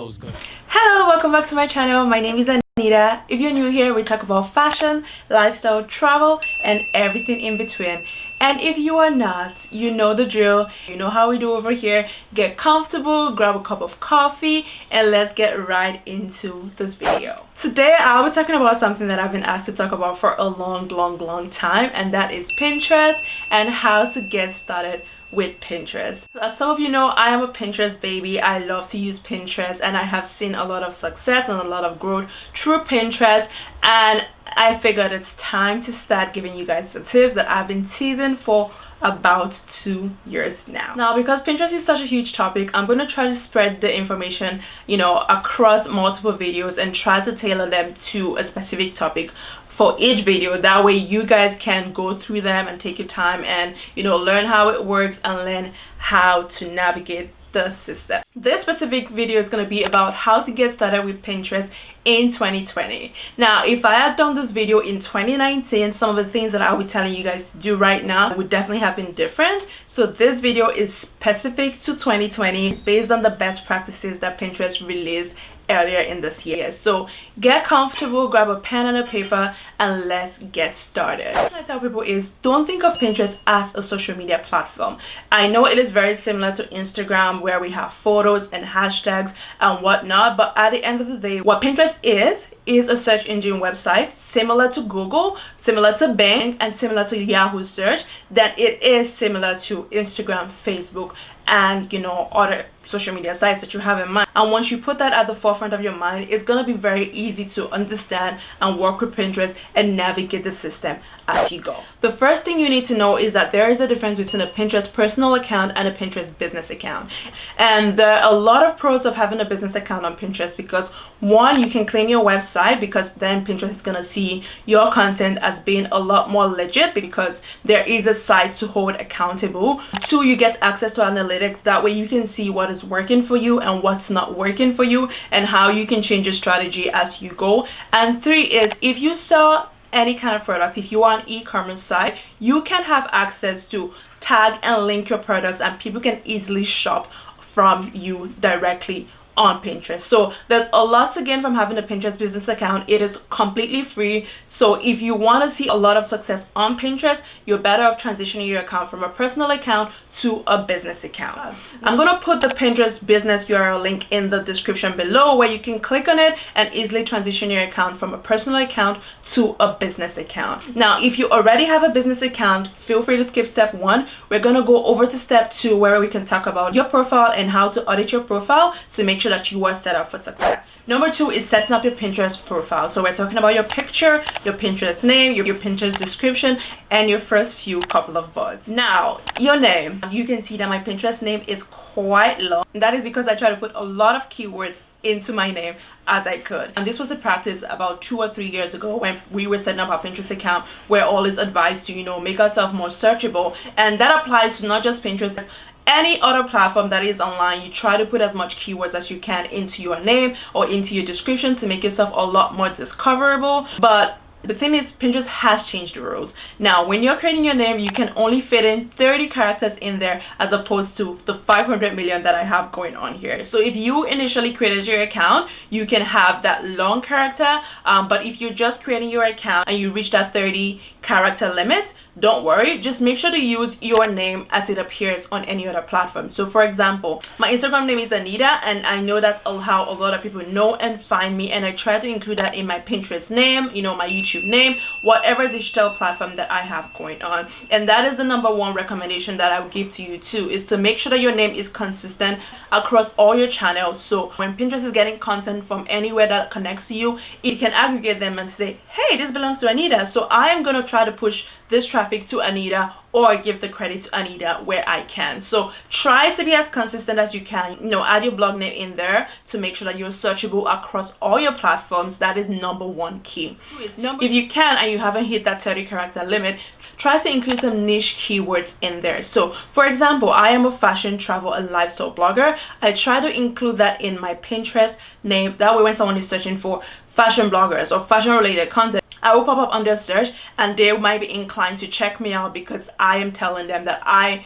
Hello, welcome back to my channel. My name is Anita. If you're new here, we talk about fashion, lifestyle, travel, and everything in between. And if you are not, you know the drill. You know how we do over here. Get comfortable, grab a cup of coffee, and let's get right into this video. Today, I'll be talking about something that I've been asked to talk about for a long time, and that is Pinterest and how to get started with Pinterest. As some of you know, I am a Pinterest baby. I love to use Pinterest and I have seen a lot of success and a lot of growth through Pinterest, and I figured it's time to start giving you guys the tips that I've been teasing for about 2 years now. Because Pinterest is such a huge topic, I'm going to try to spread the information, across multiple videos and try to tailor them to a specific topic for each video. That way you guys can go through them and take your time and learn how it works and learn how to navigate the system. This specific video is going to be about how to get started with Pinterest in 2020. Now, if I had done this video in 2019, some of the things that I'll be telling you guys to do right now would definitely have been different. So this video is specific to 2020. It's based on the best practices that Pinterest released earlier in this year. So get comfortable, grab a pen and a paper, and let's get started. What I tell people is, don't think of Pinterest as a social media platform. I know it is very similar to Instagram, where we have photos and hashtags and whatnot, but at the end of the day, what Pinterest is a search engine website similar to Google, similar to Bing, and similar to Yahoo search. That it is similar to Instagram, Facebook, and other social media sites that you have in mind. And once you put that at the forefront of your mind, it's going to be very easy to understand and work with Pinterest and navigate the system as you go. The first thing you need to know is that there is a difference between a Pinterest personal account and a Pinterest business account. And there are a lot of pros of having a business account on Pinterest, because one, you can claim your website, because then Pinterest is going to see your content as being a lot more legit because there is a site to hold accountable. Two, you get access to analytics. That way you can see what is working for you and what's not working for you and how you can change your strategy as you go. And three is, if you sell any kind of product, if you are an e-commerce site, you can have access to tag and link your products, and people can easily shop from you directly on Pinterest. So there's a lot to gain from having a Pinterest business account. It is completely free. So if you want to see a lot of success on Pinterest, you're better off transitioning your account from a personal account to a business account. I'm going to put the Pinterest business URL link in the description below, where you can click on it and easily transition your account from a personal account to a business account. Now, if you already have a business account, feel free to skip step 1. We're going to go over to step 2, where we can talk about your profile and how to audit your profile to make sure that you are set up for success. Number 2 is setting up your Pinterest profile. So we're talking about your picture, your Pinterest name, your Pinterest description, and your first few couple of bullets. Now, your name. You can see that my Pinterest name is quite long. That is because I try to put a lot of keywords into my name as I could. And this was a practice about 2 or 3 years ago when we were setting up our Pinterest account, where all is advised to, make ourselves more searchable. And that applies to not just Pinterest, any other platform that is online. You try to put as much keywords as you can into your name or into your description to make yourself a lot more discoverable. But the thing is, Pinterest has changed the rules. Now, when you're creating your name, you can only fit in 30 characters in there, as opposed to the 500 million that I have going on here. So if you initially created your account, you can have that long character. But if you're just creating your account and you reach that 30 character limit, don't worry, just make sure to use your name as it appears on any other platform. So for example, my Instagram name is Anita, and I know that's how a lot of people know and find me, and I try to include that in my Pinterest name, my YouTube name, whatever digital platform that I have going on. And that is the number 1 recommendation that I would give to you too, is to make sure that your name is consistent across all your channels. So when Pinterest is getting content from anywhere that connects to you, it can aggregate them and say, hey, this belongs to Anita, so I am going to try to push this traffic to Anita, or give the credit to Anita where I can. So try to be as consistent as you can. Add your blog name in there to make sure that you're searchable across all your platforms. That is number 1 key. If you can and you haven't hit that 30 character limit, try to include some niche keywords in there. So for example, I am a fashion, travel, and lifestyle blogger. I try to include that in my Pinterest name. That way when someone is searching for fashion bloggers or fashion related content, I will pop up under search and they might be inclined to check me out, because I am telling them that I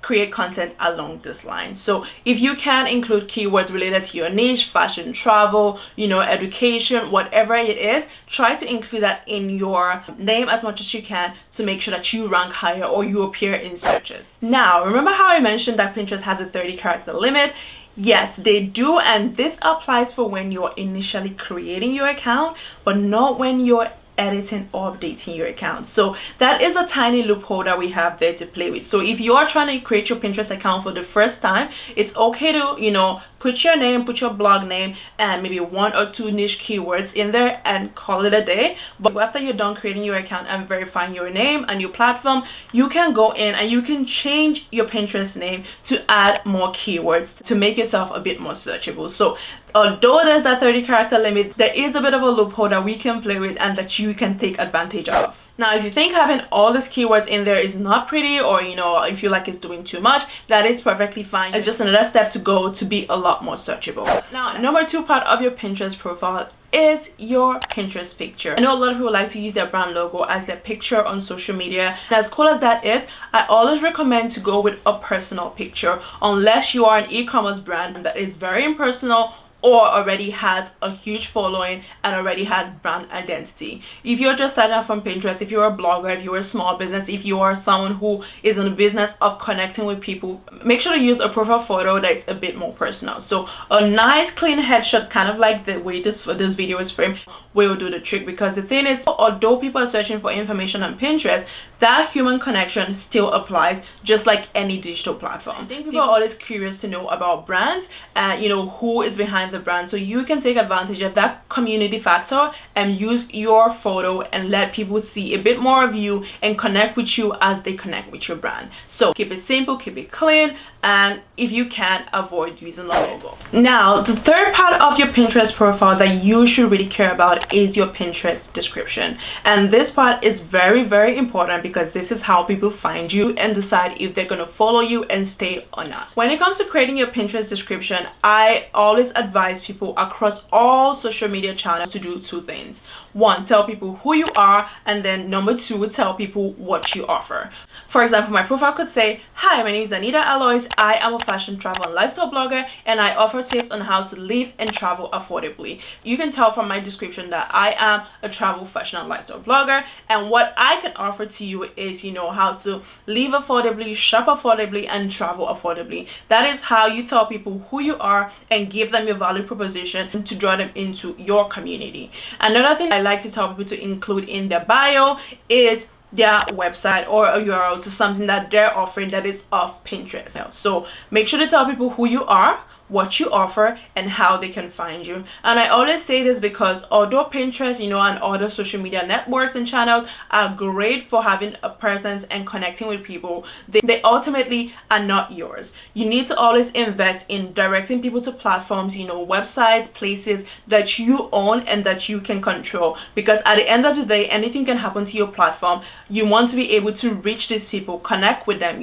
create content along this line. So if you can include keywords related to your niche, fashion, travel, education, whatever it is, try to include that in your name as much as you can to make sure that you rank higher or you appear in searches. Now, remember how I mentioned that Pinterest has a 30-character limit? Yes, they do, and this applies for when you're initially creating your account, but not when you're editing or updating your account. So that is a tiny loophole that we have there to play with. So if you are trying to create your Pinterest account for the first time, it's okay to put your name, put your blog name, and maybe 1 or 2 niche keywords in there and call it a day. But after you're done creating your account and verifying your name and your platform, you can go in and you can change your Pinterest name to add more keywords to make yourself a bit more searchable. So although there's that 30-character limit, there is a bit of a loophole that we can play with and that you can take advantage of. Now, if you think having all these keywords in there is not pretty, or you feel like it's doing too much, that is perfectly fine. It's just another step to go to be a lot more searchable. Now, number 2 part of your Pinterest profile is your Pinterest picture. I know a lot of people like to use their brand logo as their picture on social media. And as cool as that is, I always recommend to go with a personal picture unless you are an e-commerce brand that is very impersonal or already has a huge following and already has brand identity. If you're just starting out from Pinterest, if you're a blogger, if you're a small business, if you are someone who is in the business of connecting with people, make sure to use a profile photo that is a bit more personal. So a nice clean headshot, kind of like the way this video is framed, will do the trick. Because the thing is, although people are searching for information on Pinterest, that human connection still applies just like any digital platform. I think people are always curious to know about brands and who is behind the brand, so you can take advantage of that community factor and use your photo and let people see a bit more of you and connect with you as they connect with your brand. So keep it simple, keep it clean, and if you can, avoid using the logo. Now, the third part of your Pinterest profile that you should really care about is your Pinterest description. And this part is very, very important because this is how people find you and decide if they're going to follow you and stay or not. When it comes to creating your Pinterest description, I always advise people across all social media channels to do 2 things. 1, tell people who you are, and then number 2, tell people what you offer. For example, my profile could say, "Hi, my name is Anita Aloys. I am a fashion, travel, and lifestyle blogger, and I offer tips on how to live and travel affordably." You can tell from my description that I am a travel, fashion, and lifestyle blogger, and what I can offer to you is, how to live affordably, shop affordably, and travel affordably. That is how you tell people who you are and give them your value proposition to draw them into your community. Another thing I like to tell people to include in their bio is their website or a URL to something that they're offering that is off Pinterest. So make sure to tell people who you are, what you offer, and how they can find you. And I always say this because although Pinterest, and other social media networks and channels are great for having a presence and connecting with people, they ultimately are not yours. You need to always invest in directing people to platforms, websites, places that you own and that you can control. Because at the end of the day, anything can happen to your platform. You want to be able to reach these people, connect with them,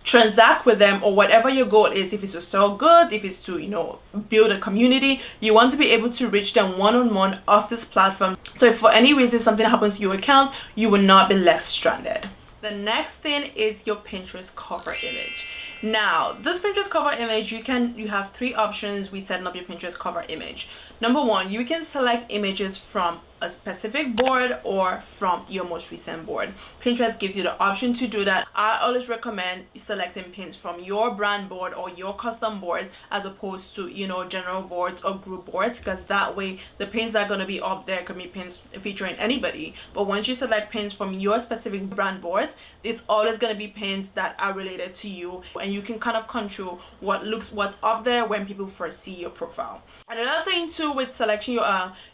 transact with them, or whatever your goal is. If it's to sell goods, if it's to build a community, you want to be able to reach them one-on-one off this platform. So if for any reason something happens to your account, you will not be left stranded. The next thing is your Pinterest cover image. Now, this Pinterest cover image, you have 3 options with setting up your Pinterest cover image. Number 1, you can select images from a specific board or from your most recent board. Pinterest gives you the option to do that. I always recommend selecting pins from your brand board or your custom boards as opposed to general boards or group boards, because that way the pins that are going to be up there can be pins featuring anybody. But once you select pins from your specific brand boards, it's always going to be pins that are related to you, and you can kind of control what's up there when people first see your profile. Another thing too with selection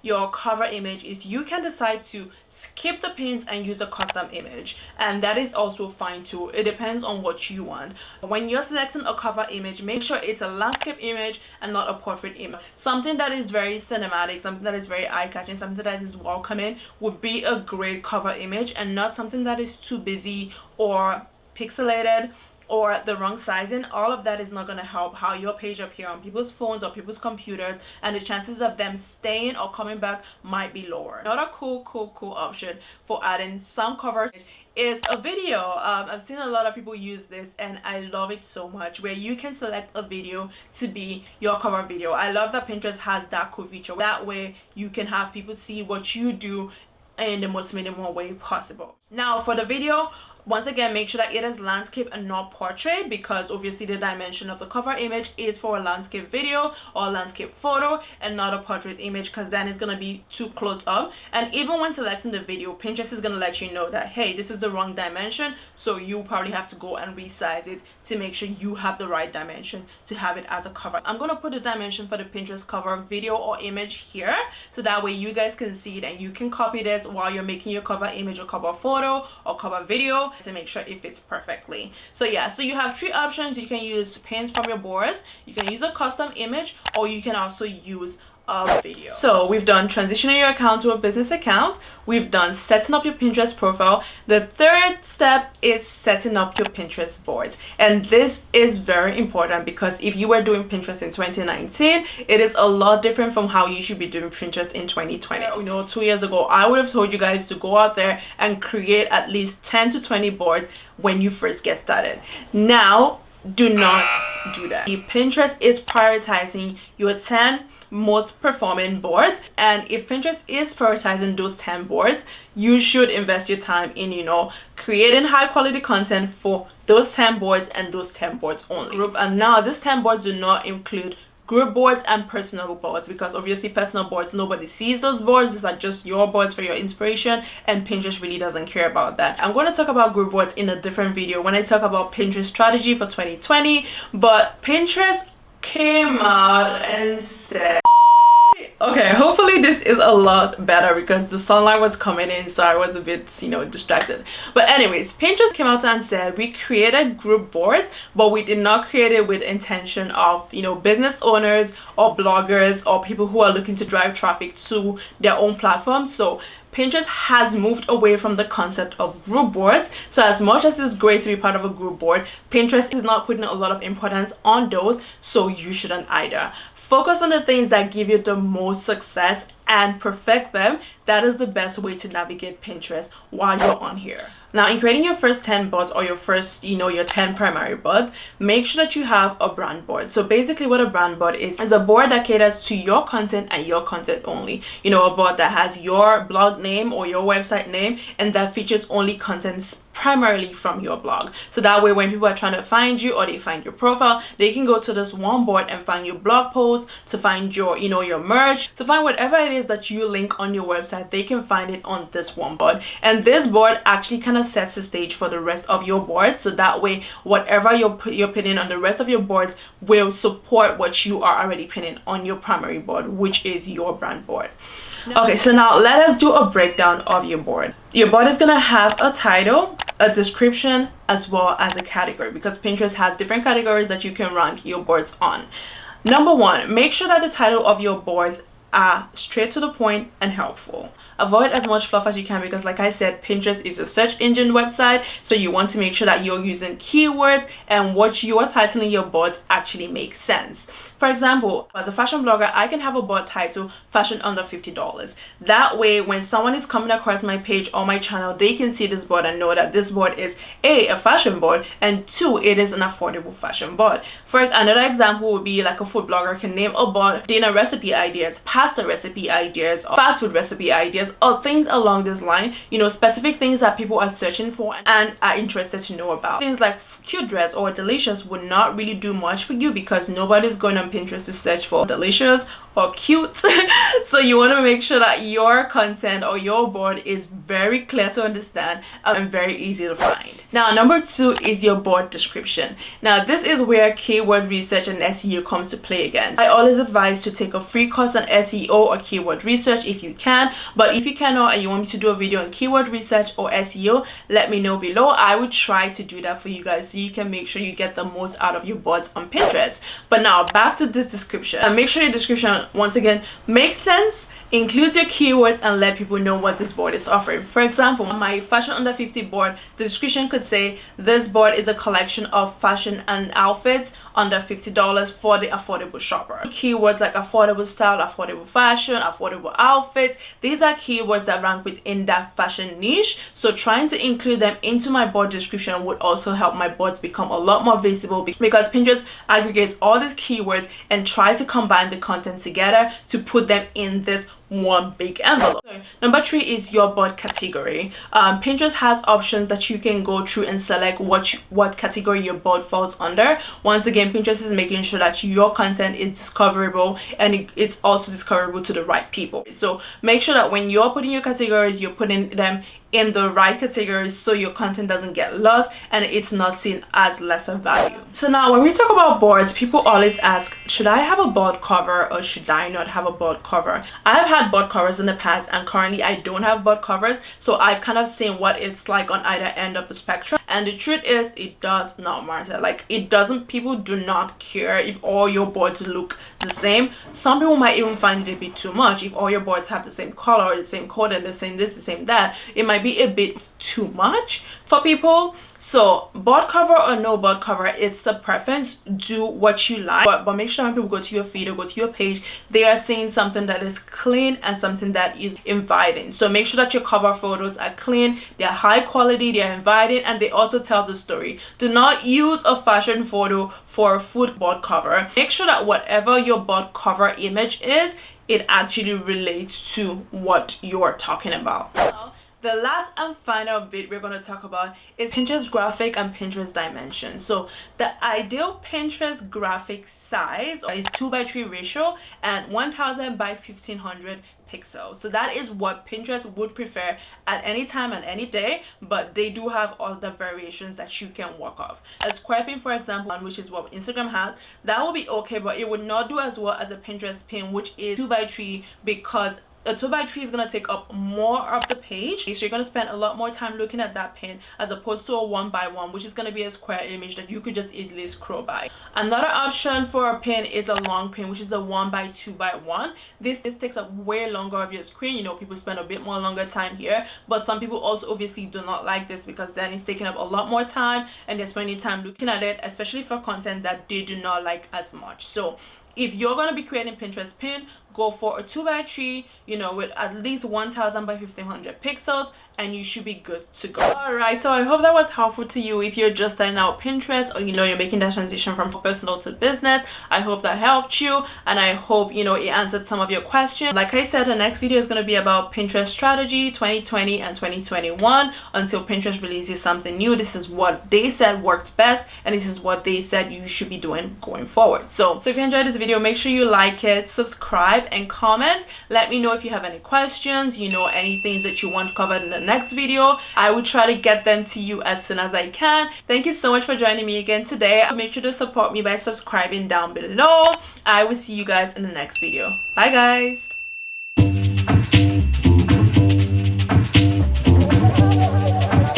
your cover image is you can decide to skip the pins and use a custom image, and that is also fine too. It depends on what you want. When you're selecting a cover image, make sure it's a landscape image and not a portrait image. Something that is very cinematic, something that is very eye-catching, something that is welcoming would be a great cover image, and not something that is too busy or pixelated or the wrong sizing. All of that is not going to help how your page appear on people's phones or people's computers, and the chances of them staying or coming back might be lower. Another cool option for adding some covers is a video. I've seen a lot of people use this and I love it so much, where you can select a video to be your cover video. I love that Pinterest has that cool feature. That way you can have people see what you do in the most minimal way possible. Now for the video, once again, make sure that it is landscape and not portrait, because obviously the dimension of the cover image is for a landscape video or a landscape photo and not a portrait image, because then it's going to be too close up. And even when selecting the video, Pinterest is going to let you know that, hey, this is the wrong dimension, so you probably have to go and resize it to make sure you have the right dimension to have it as a cover. I'm going to put the dimension for the Pinterest cover video or image here, so that way you guys can see it and you can copy this while you're making your cover image or cover photo or cover video to make sure it fits perfectly. So yeah, so you have three options. You can use pins from your boards, you can use a custom image, or you can also use a video. So we've done transitioning your account to a business account, we've done setting up your Pinterest profile. The third step is setting up your Pinterest boards, and this is very important because if you were doing Pinterest in 2019, it is a lot different from how you should be doing Pinterest in 2020. You know, 2 years ago I would have told you guys to go out there and create at least 10 to 20 boards when you first get started. Now do not do that. Pinterest is prioritizing your 10 most performing boards, and if Pinterest is prioritizing those 10 boards, you should invest your time in, you know, creating high quality content for those 10 boards and those 10 boards only. And now these 10 boards do not include group boards and personal boards, because obviously personal boards, nobody sees those boards. These are just your boards for your inspiration, and Pinterest really doesn't care about that. I'm going to talk about group boards in a different video when I talk about Pinterest strategy for 2020, but Pinterest came out and said, okay, hopefully this is a lot better because the sunlight was coming in, so I was a bit, you know, distracted. But anyways, Pinterest came out and said we created group boards, but we did not create it with intention of, you know, business owners or bloggers or people who are looking to drive traffic to their own platforms. So Pinterest has moved away from the concept of group boards. So as much as it's great to be part of a group board, Pinterest is not putting a lot of importance on those, so you shouldn't either. Focus on the things that give you the most success and perfect them. That is the best way to navigate Pinterest while you're on here. Now, in creating your first 10 boards or your first, you know, your 10 primary boards, make sure that you have a brand board. So basically what a brand board is a board that caters to your content and your content only. You know, a board that has your blog name or your website name and that features only contents primarily from your blog. So that way when people are trying to find you or they find your profile, they can go to this one board and find your blog post, to find your, you know, your merch, to find whatever it is that you link on your website. They can find it on this one board, and this board actually kind of sets the stage for the rest of your boards. So that way whatever you're pinning on the rest of your boards will support what you are already pinning on your primary board, which is your brand board. Okay, so now let us do a breakdown of your board. Your board is gonna have a title, a description, as well as a category, because Pinterest has different categories that you can rank your boards on. Number one, make sure that the title of your boards are straight to the point and helpful. Avoid as much fluff as you can, because like I said, Pinterest is a search engine website, so you want to make sure that you're using keywords and what you are titling your boards actually makes sense. For example, as a fashion blogger, I can have a board title fashion under $50. That way when someone is coming across my page or my channel, they can see this board and know that this board is a fashion board, and two, it is an affordable fashion board. For another example would be like a food blogger can name a board dinner recipe ideas, pasta recipe ideas, or fast food recipe ideas, or things along this line, you know, specific things that people are searching for and are interested to know about. Things like cute dress or delicious would not really do much for you because nobody's going on Pinterest to search for delicious or cute. So you want to make sure that your content or your board is very clear to understand and very easy to find. Now, number two is your board description. Now, this is where keyword research and SEO comes to play again. I always advise to take a free course on SEO or keyword research if you can, but if you cannot and you want me to do a video on keyword research or SEO, let me know below. I would try to do that for you guys so you can make sure you get the most out of your boards on Pinterest. But now back to this description, and make sure your description once again makes sense, includes your keywords, and let people know what this board is offering. For example, on my fashion under 50 board, the description could say this board is a collection of fashion and outfits under $50 for the affordable shopper. Keywords like affordable style, affordable fashion, affordable outfits, these are keywords that rank within that fashion niche. So trying to include them into my board description would also help my boards become a lot more visible, because Pinterest aggregates all these keywords and try to combine the content together to put them in this one big envelope. So, number 3 is your board category. Pinterest has options that you can go through and select what category your board falls under. Once again, Pinterest is making sure that your content is discoverable, and it's also discoverable to the right people. So make sure that when you're putting your categories, you're putting them in the right categories so your content doesn't get lost and it's not seen as lesser value. So now when we talk about boards, people always ask, should I have a board cover or should I not have a board cover? I've had board covers in the past, and currently I don't have board covers, so I've kind of seen what it's like on either end of the spectrum, and the truth is it does not matter. Like, it doesn't, people do not care if all your boards look the same. Some people might even find it a bit too much if all your boards have the same color, the same code, and the same this, the same that. It might be a bit too much for people. So board cover or no board cover, it's a preference. Do what you like, but make sure when people go to your feed or go to your page, they are seeing something that is clean and something that is inviting. So make sure that your cover photos are clean, they're high quality, they're inviting, and they also tell the story. Do not use a fashion photo for a food board cover. Make sure that whatever your board cover image is, it actually relates to what you're talking about. The last and final bit we're going to talk about is Pinterest graphic and Pinterest dimension. So the ideal Pinterest graphic size is 2:3 ratio and 1000 by 1500 pixels. So that is what Pinterest would prefer at any time and any day, but they do have all the variations that you can work off. A square pin, for example, which is what Instagram has, that will be okay, but it would not do as well as a Pinterest pin, which is 2:3, because a 2:3 is going to take up more of the page, so you're going to spend a lot more time looking at that pin as opposed to a 1:1, which is going to be a square image that you could just easily scroll by. Another option for a pin is a long pin, which is a 1:2:1. This takes up way longer of your screen. You know, people spend a bit more longer time here, but some people also obviously do not like this because then it's taking up a lot more time and they're spending time looking at it, especially for content that they do not like as much. So if you're going to be creating Pinterest pin, go for a 2:3, you know, with at least 1000 by 1500 pixels, and you should be good to go. Alright, so I hope that was helpful to you if you're just starting out Pinterest, or you know, you're making that transition from personal to business. I hope that helped you, and I hope, you know, it answered some of your questions. Like I said, the next video is going to be about Pinterest strategy 2020 and 2021 until Pinterest releases something new. This is what they said works best, and this is what they said you should be doing going forward. So if you enjoyed this video, make sure you like it, subscribe, and comment. Let me know if you have any questions, you know, any things that you want covered in the next video. I will try to get them to you as soon as I can. Thank you so much for joining me again today. Make sure to support me by subscribing down below. I will see you guys in the next video. Bye guys.